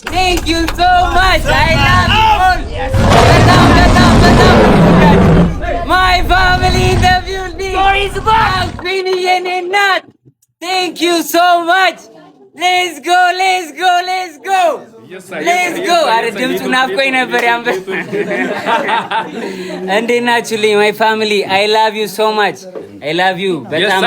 Thank you so much. I love you all. My family in the building. Queenie and Nat. Thank you so much. Let's go. Let's go. አረ ድምፁ ናፍቆኝ ነበር ያንበ እንዴት ናችሁልኝ? My family, I love you so much. I love you በጣም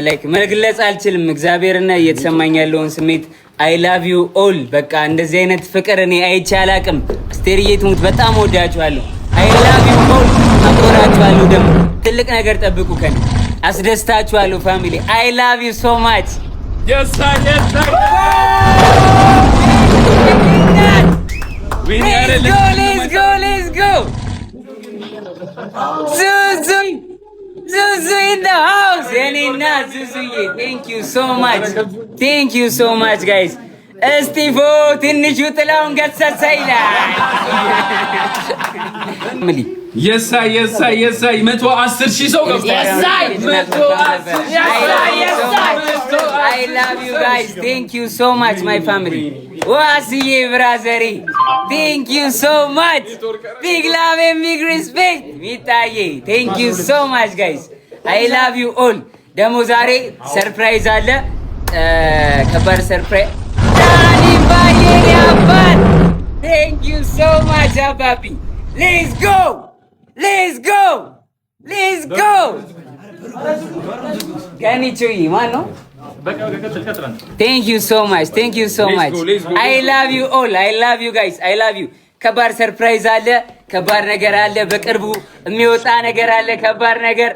like መግለጽ አልችልም እግዚአብሔርና እየተሰማኝ ያለውን ስሜት I love you all። በቃ እንደዚህ አይነት ፍቅር እኔ አይቼ አላቅም። አስቴርዬ ትሙት በጣም ወዳችኋለሁ። I love you all። አቆራችኋለሁ። ደግሞ ትልቅ ነገር ጠብቁ ከኔ። አስደስታችኋለሁ ፋሚሊ። I love you so much. Yes sir. Let's go. Zuzu in the house. Yanina Zuzuye. Thank you so much guys. እስጢፎ ትንሹ ጥላውን ገሰሰ ይላል። የሳይ 110,000 ሰው ገብቷል። I love you guys. Thank you so much my family. ዋስዬ ብራዘሪ thank you so much. Big love and big respect. ሚጣዬ thank you so much guys. I love you all. ደግሞ ዛሬ ሰርፕራይዝ አለ። ከባድ ሰርፕራይዝ ዳኒ ባየኔ አባት thank you so much አባቢ let's go ከኒቹይ ማን ነው? thank you so much I love you all. I love you guys. I love you. ከባድ ሰርፕራይዝ አለ። ከባድ ነገር አለ። በቅርቡ የሚወጣ ነገር አለ። ከባድ ነገር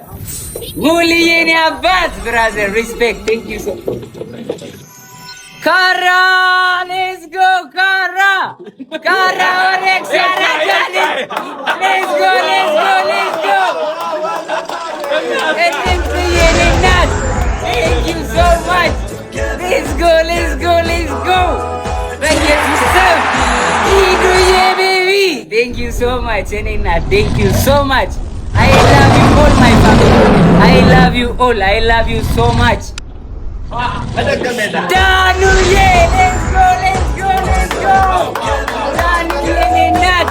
ሙልዬኔ አባት ብራዘር ሪስፔክት thank you so ካራ let's go ካራ ወሬክስ ያራጋሊ let's go እናት thank you so much. let's go በኢየሱስ ስም ይዱዬ baby thank you so much እናት thank you so much. I love you all my family. I love you all. I love you so much. ዳኑዬ let's go ዳኑዬ እናት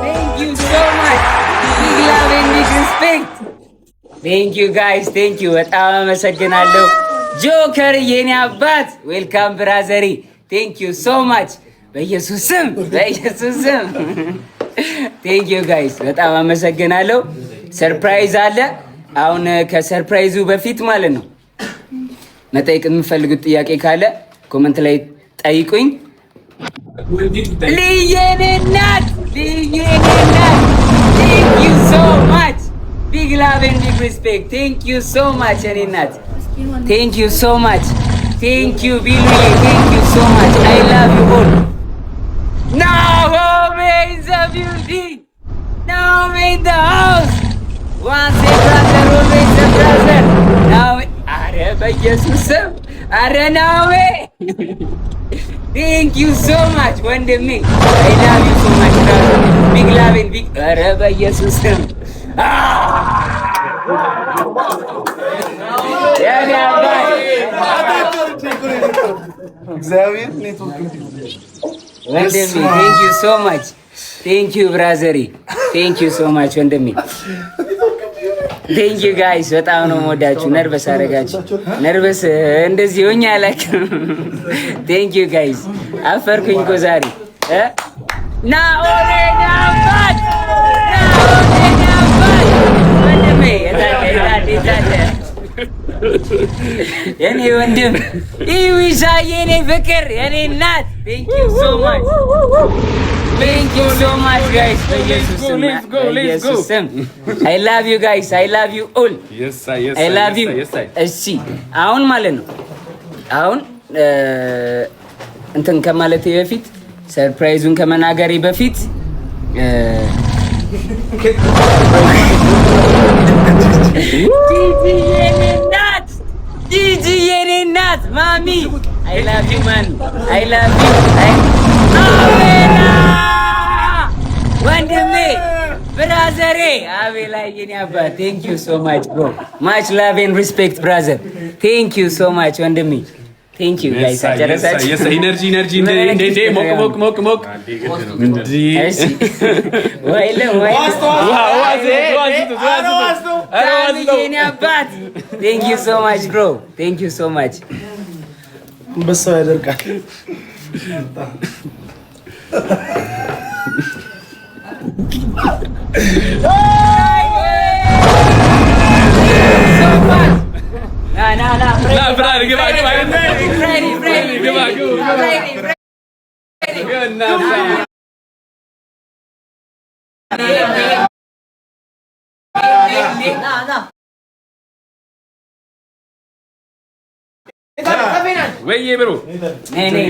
thank you so much. big love and big respect. thank you guys. thank you በጣም አመሰግናለሁ። ጆከር የኔ አባት ዌልካም ብራዘሪ thank you so much. በኢየሱስ ስም thank you guys በጣም አመሰግናለሁ። ሰርፕራይዝ አለ። አሁን ከሰርፕራይዙ በፊት ማለት ነው መጠየቅ የምፈልጉት ጥያቄ ካለ ኮመንት ላይ ጠይቁኝ። ልየኔ እናት thank you so much. big love and big respect. thank you so much የኔ እናት thank you so much. thank you ቢሉዬ thank you so much. I love you all. Nahome is a beauty. Nahome in the house. Once a brother, always a brother. Nahome. አረ በኢየሱስ ስም አረ ናሆሜ thank you so much ወንድሜ I love you so much brother. big love and big አረ በኢየሱስ ስም ያኔ አባይ እግዚአብሔር ኔትወርክ ወንድሜ thank you so much. thank you ብራዘሪ thank you so much ወንድሜ thank you guys በጣም ነው የምወዳችሁ። ነርቨስ አደረጋችሁ። ነርቨስ እንደዚህ ሆኜ አላውቅም። thank you guys አፈርኩኝ እኮ ዛሬ ናኦሬ ናባት ወንድሜ የታለ የኔ ወንድም ኢዊሻ የኔ ፍቅር የኔ እናት thank you so much guys. በኢየሱስ ስም I love you guys. I love you all. I love you. እሺ አሁን ማለት ነው አሁን እንትን ከማለቴ በፊት ሰርፕራይዙን ከመናገሬ በፊት ጂጂ የኔ እናት ማሚ I love you man. I love you. አቤላ ወንድሜ ብራዘሬ አቤላ የኔ አባት thank you so much bro. much love and respect brother. thank you so much ወንድሜ ቴንክ ዩ ጋይስ አጨረሳችሁ። ኢነርጂ እንደ ሞቅ እሺ ወይለም የኔ አባት ቴንክ ዩ ሶ ማች ብሮ ቴንክ ዩ ሶ ማች። አንበሳው ያደርቃል። ወይዬ ብሮ ነይ